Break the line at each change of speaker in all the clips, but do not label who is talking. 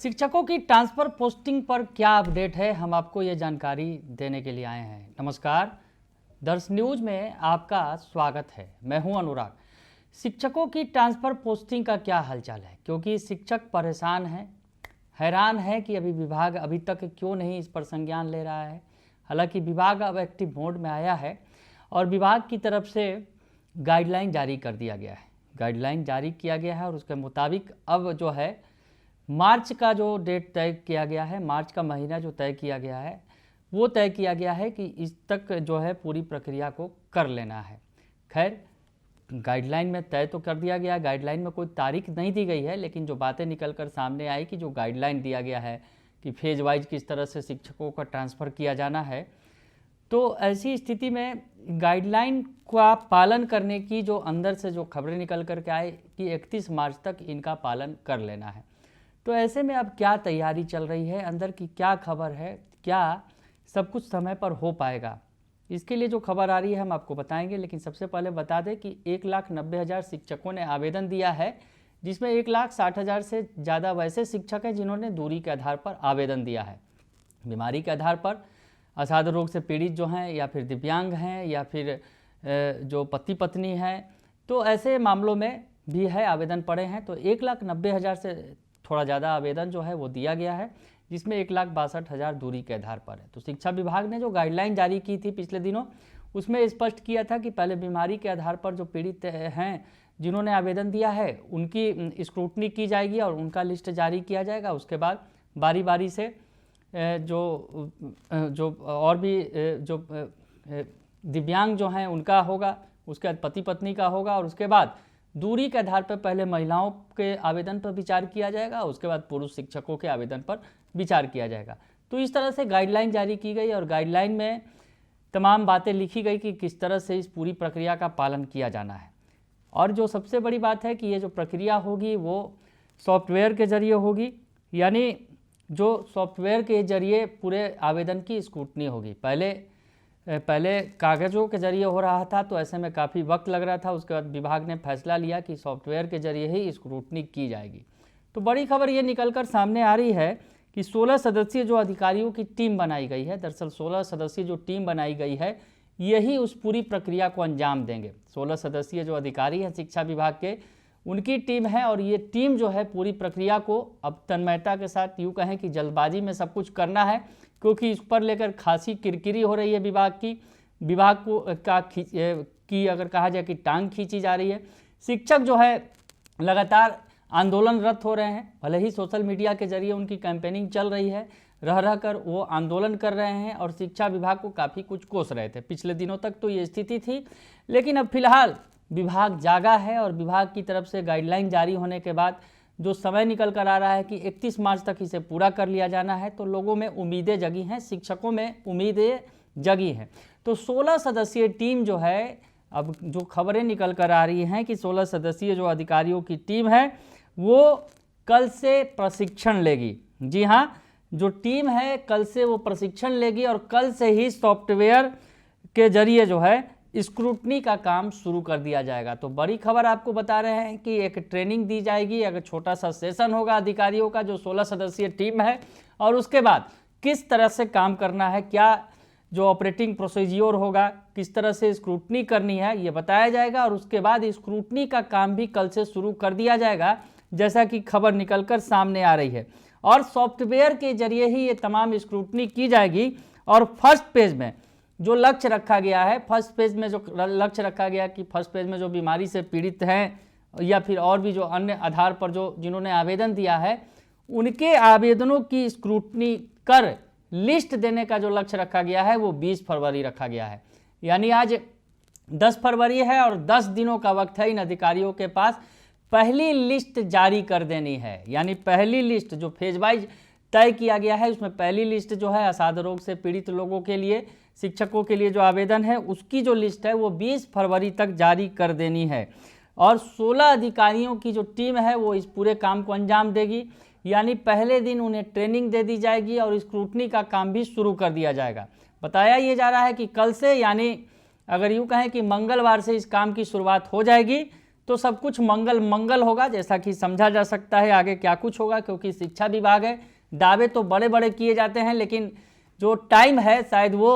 शिक्षकों की transfer posting पर क्या अपडेट है, हम आपको ये जानकारी देने के लिए आए हैं। नमस्कार, दर्श न्यूज़ में आपका स्वागत है। मैं हूं अनुराग। शिक्षकों की ट्रांसफ़र पोस्टिंग का क्या हालचाल है, क्योंकि शिक्षक परेशान हैं, हैरान है कि विभाग अभी तक क्यों नहीं इस पर संज्ञान ले रहा है। हालांकि विभाग अब एक्टिव मोड में आया है और विभाग की तरफ से गाइडलाइन जारी कर दिया गया है। गाइडलाइन जारी किया गया है और उसके मुताबिक अब जो है मार्च का जो डेट तय किया गया है, मार्च का महीना जो तय किया गया है, वो तय किया गया है कि इस तक जो है पूरी प्रक्रिया को कर लेना है। खैर, गाइडलाइन में तय तो कर दिया गया, गाइडलाइन में कोई तारीख नहीं दी गई है, लेकिन जो बातें निकल कर सामने आई कि जो गाइडलाइन दिया गया है कि फेज वाइज किस तरह से शिक्षकों का ट्रांसफ़र किया जाना है, तो ऐसी स्थिति में गाइडलाइन का पालन करने की जो अंदर से जो खबरें निकल कर के आए कि 31 मार्च तक इनका पालन कर लेना है। तो ऐसे में अब क्या तैयारी चल रही है, अंदर की क्या खबर है, क्या सब कुछ समय पर हो पाएगा, इसके लिए जो खबर आ रही है हम आपको बताएंगे। लेकिन सबसे पहले बता दें कि 1,90,000 शिक्षकों ने आवेदन दिया है, जिसमें 1,60,000 से ज़्यादा वैसे शिक्षक हैं जिन्होंने दूरी के आधार पर आवेदन दिया है। बीमारी के आधार पर, असाध्य रोग से पीड़ित जो हैं, या फिर दिव्यांग हैं, या फिर जो पति पत्नी हैं, तो ऐसे मामलों में भी है आवेदन पड़े हैं। तो 1,90,000 से थोड़ा ज़्यादा आवेदन जो है वो दिया गया है, जिसमें 1,62,000 दूरी के आधार पर है। तो शिक्षा विभाग ने जो गाइडलाइन जारी की थी पिछले दिनों, उसमें स्पष्ट किया था कि पहले बीमारी के आधार पर जो पीड़ित हैं जिन्होंने आवेदन दिया है उनकी स्क्रूटनी की जाएगी और उनका लिस्ट जारी किया जाएगा। उसके बाद बारी बारी से जो और भी जो दिव्यांग जो हैं उनका होगा, उसके बाद पति पत्नी का होगा, और उसके बाद दूरी के आधार पर पहले महिलाओं के आवेदन पर विचार किया जाएगा, उसके बाद पुरुष शिक्षकों के आवेदन पर विचार किया जाएगा। तो इस तरह से गाइडलाइन जारी की गई और गाइडलाइन में तमाम बातें लिखी गई कि किस तरह से इस पूरी प्रक्रिया का पालन किया जाना है। और जो सबसे बड़ी बात है कि ये जो प्रक्रिया होगी वो सॉफ्टवेयर के जरिए होगी, यानी जो सॉफ्टवेयर के जरिए पूरे आवेदन की स्क्रूटनी होगी। पहले कागज़ों के जरिए हो रहा था, तो ऐसे में काफ़ी वक्त लग रहा था। उसके बाद विभाग ने फैसला लिया कि सॉफ्टवेयर के जरिए ही स्क्रूटनी की जाएगी। तो बड़ी खबर ये निकलकर सामने आ रही है कि 16 सदस्यीय जो अधिकारियों की टीम बनाई गई है, दरअसल 16 सदस्यीय जो टीम बनाई गई है, यही उस पूरी प्रक्रिया को अंजाम देंगे। 16 सदस्यीय जो अधिकारी हैं शिक्षा विभाग के, उनकी टीम है और ये टीम जो है पूरी प्रक्रिया को अब तन्मयता के साथ, यूँ कहें कि जल्दबाजी में सब कुछ करना है, क्योंकि इस पर लेकर खासी किरकिरी हो रही है विभाग की। विभाग को की अगर कहा जाए कि टांग खींची जा रही है। शिक्षक जो है लगातार आंदोलनरत हो रहे हैं, भले ही सोशल मीडिया के जरिए उनकी कैंपेनिंग चल रही है, रह रह कर वो आंदोलन कर रहे हैं और शिक्षा विभाग को काफ़ी कुछ कोस रहे थे। पिछले दिनों तक तो ये स्थिति थी, लेकिन अब फिलहाल विभाग जागा है और विभाग की तरफ से गाइडलाइन जारी होने के बाद जो समय निकल कर आ रहा है कि 31 मार्च तक इसे पूरा कर लिया जाना है, तो लोगों में उम्मीदें जगी हैं, शिक्षकों में उम्मीदें जगी हैं। तो 16 सदस्यीय टीम जो है, अब जो खबरें निकल कर आ रही हैं कि 16 सदस्यीय जो अधिकारियों की टीम है वो कल से प्रशिक्षण लेगी। जी हाँ, जो टीम है कल से वो प्रशिक्षण लेगी और कल से ही सॉफ्टवेयर के जरिए जो है स्क्रूटनी का काम शुरू कर दिया जाएगा। तो बड़ी खबर आपको बता रहे हैं कि एक ट्रेनिंग दी जाएगी, अगर छोटा सा सेशन होगा अधिकारियों का, जो 16 सदस्यीय टीम है, और उसके बाद किस तरह से काम करना है, क्या जो ऑपरेटिंग प्रोसीजर होगा, किस तरह से स्क्रूटनी करनी है, ये बताया जाएगा। और उसके बाद स्क्रूटनी का काम भी कल से शुरू कर दिया जाएगा, जैसा कि खबर निकलकर सामने आ रही है। और सॉफ्टवेयर के जरिए ही ये तमाम स्क्रूटनी की जाएगी। और फर्स्ट पेज में जो लक्ष्य रखा गया है, फर्स्ट पेज में जो लक्ष्य रखा गया कि फर्स्ट पेज में जो बीमारी से पीड़ित हैं या फिर और भी जो अन्य आधार पर जो जिन्होंने आवेदन दिया है, उनके आवेदनों की स्क्रूटनी कर लिस्ट देने का जो लक्ष्य रखा गया है वो 20 फरवरी रखा गया है। यानी आज 10 फरवरी है और 10 दिनों का वक्त है इन अधिकारियों के पास पहली लिस्ट जारी कर देनी है। यानी पहली लिस्ट जो फेज वाइज तय किया गया है, उसमें पहली लिस्ट जो है असाध्य रोग से पीड़ित लोगों के लिए, शिक्षकों के लिए जो आवेदन है, उसकी जो लिस्ट है वो 20 फरवरी तक जारी कर देनी है। और 16 अधिकारियों की जो टीम है वो इस पूरे काम को अंजाम देगी। यानी पहले दिन उन्हें ट्रेनिंग दे दी जाएगी और स्क्रूटनी का काम भी शुरू कर दिया जाएगा। बताया ये जा रहा है कि कल से, यानी अगर यूँ कहें कि मंगलवार से इस काम की शुरुआत हो जाएगी, तो सब कुछ मंगल मंगल होगा, जैसा कि समझा जा सकता है। आगे क्या कुछ होगा, क्योंकि शिक्षा विभाग है, दावे तो बड़े बड़े किए जाते हैं, लेकिन जो टाइम है शायद वो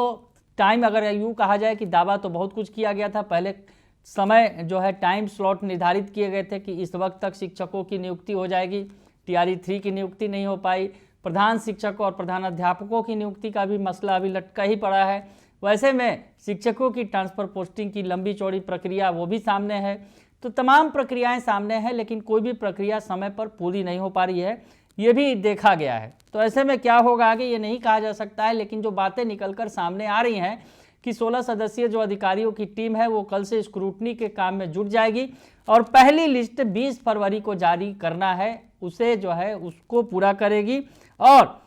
टाइम, अगर यूँ कहा जाए कि दावा तो बहुत कुछ किया गया था, पहले समय जो है टाइम स्लॉट निर्धारित किए गए थे कि इस वक्त तक शिक्षकों की नियुक्ति हो जाएगी, TRE 3 की नियुक्ति नहीं हो पाई, प्रधान शिक्षकों और प्रधान अध्यापकों की नियुक्ति का भी मसला अभी लटका ही पड़ा है। वैसे में शिक्षकों की ट्रांसफ़र पोस्टिंग की लंबी चौड़ी प्रक्रिया वो भी सामने है। तो तमाम प्रक्रियाएं सामने हैं, लेकिन कोई भी प्रक्रिया समय पर पूरी नहीं हो पा रही है, ये भी देखा गया है। तो ऐसे में क्या होगा आगे ये नहीं कहा जा सकता है, लेकिन जो बातें निकलकर सामने आ रही हैं कि 16 सदस्यीय जो अधिकारियों की टीम है वो कल से स्क्रूटनी के काम में जुट जाएगी और पहली लिस्ट 20 फरवरी को जारी करना है, उसे जो है उसको पूरा करेगी। और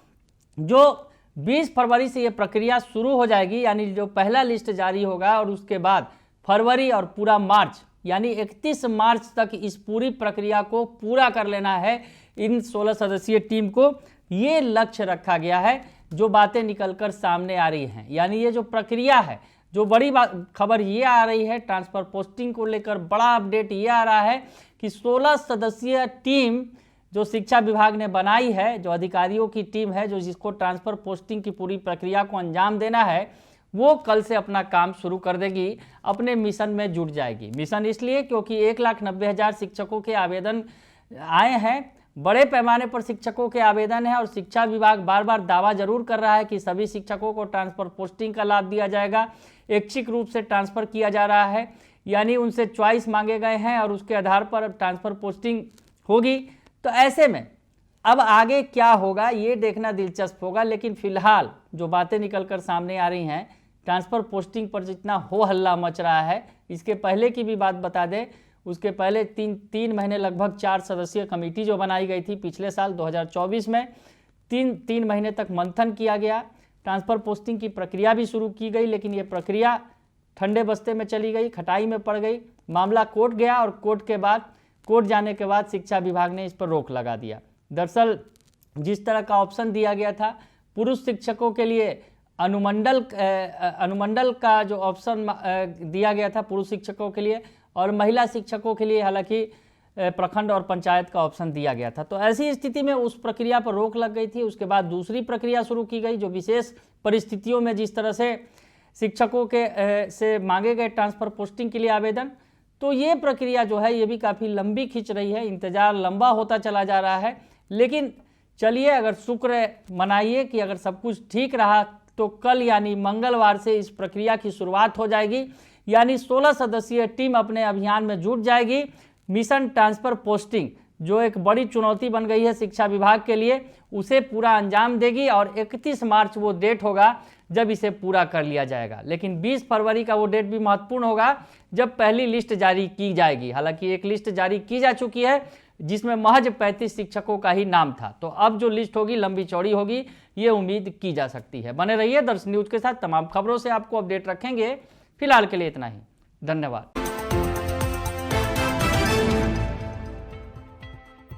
जो 20 फरवरी से ये प्रक्रिया शुरू हो जाएगी, यानी जो पहला लिस्ट जारी होगा और उसके बाद फरवरी और पूरा मार्च, यानी 31 मार्च तक इस पूरी प्रक्रिया को पूरा कर लेना है इन 16 सदस्यीय टीम को, ये लक्ष्य रखा गया है। जो बातें निकलकर सामने आ रही हैं, यानी ये जो प्रक्रिया है, जो बड़ी खबर ये आ रही है ट्रांसफ़र पोस्टिंग को लेकर, बड़ा अपडेट ये आ रहा है कि 16 सदस्यीय टीम जो शिक्षा विभाग ने बनाई है, जो अधिकारियों की टीम है, जो जिसको ट्रांसफ़र पोस्टिंग की पूरी प्रक्रिया को अंजाम देना है, वो कल से अपना काम शुरू कर देगी, अपने मिशन में जुट जाएगी। मिशन इसलिए क्योंकि 1,90,000 शिक्षकों के आवेदन आए हैं, बड़े पैमाने पर शिक्षकों के आवेदन है और शिक्षा विभाग बार बार दावा जरूर कर रहा है कि सभी शिक्षकों को ट्रांसफ़र पोस्टिंग का लाभ दिया जाएगा, ऐच्छिक रूप से ट्रांसफ़र किया जा रहा है, यानी उनसे चॉइस मांगे गए हैं और उसके आधार पर ट्रांसफ़र पोस्टिंग होगी। तो ऐसे में अब आगे क्या होगा ये देखना दिलचस्प होगा, लेकिन फिलहाल जो बातें निकलकर सामने आ रही हैं, ट्रांसफ़र पोस्टिंग पर जितना हो हल्ला मच रहा है, इसके पहले की भी बात बता दें, उसके पहले तीन महीने लगभग 4 सदस्यीय कमेटी जो बनाई गई थी पिछले साल 2024 में, तीन महीने तक मंथन किया गया, ट्रांसफ़र पोस्टिंग की प्रक्रिया भी शुरू की गई, लेकिन ये प्रक्रिया ठंडे बस्ते में चली गई, खटाई में पड़ गई, मामला कोर्ट गया और कोर्ट जाने के बाद शिक्षा विभाग ने इस पर रोक लगा दिया। दरअसल जिस तरह का ऑप्शन दिया गया था, पुरुष शिक्षकों के लिए अनुमंडल का जो ऑप्शन दिया गया था पुरुष शिक्षकों के लिए, और महिला शिक्षकों के लिए हालांकि प्रखंड और पंचायत का ऑप्शन दिया गया था। तो ऐसी स्थिति में उस प्रक्रिया पर रोक लग गई थी। उसके बाद दूसरी प्रक्रिया शुरू की गई, जो विशेष परिस्थितियों में जिस तरह से शिक्षकों के से मांगे गए ट्रांसफ़र पोस्टिंग के लिए आवेदन, तो ये प्रक्रिया जो है ये भी काफ़ी लंबी खिंच रही है, इंतज़ार लंबा होता चला जा रहा है। लेकिन चलिए, अगर शुक्र मनाइए कि अगर सब कुछ ठीक रहा तो कल यानी मंगलवार से इस प्रक्रिया की शुरुआत हो जाएगी, यानी 16 सदस्यीय टीम अपने अभियान में जुट जाएगी। मिशन ट्रांसफ़र पोस्टिंग जो एक बड़ी चुनौती बन गई है शिक्षा विभाग के लिए, उसे पूरा अंजाम देगी और 31 मार्च वो डेट होगा जब इसे पूरा कर लिया जाएगा। लेकिन 20 फरवरी का वो डेट भी महत्वपूर्ण होगा जब पहली लिस्ट जारी की जाएगी। हालांकि एक लिस्ट जारी की जा चुकी है जिसमें महज 35 शिक्षकों का ही नाम था, तो अब जो लिस्ट होगी लंबी चौड़ी होगी, ये उम्मीद की जा सकती है। बने रहिए दर्शन न्यूज़ के साथ, तमाम खबरों से आपको अपडेट रखेंगे। फिलहाल के लिए इतना ही, धन्यवाद।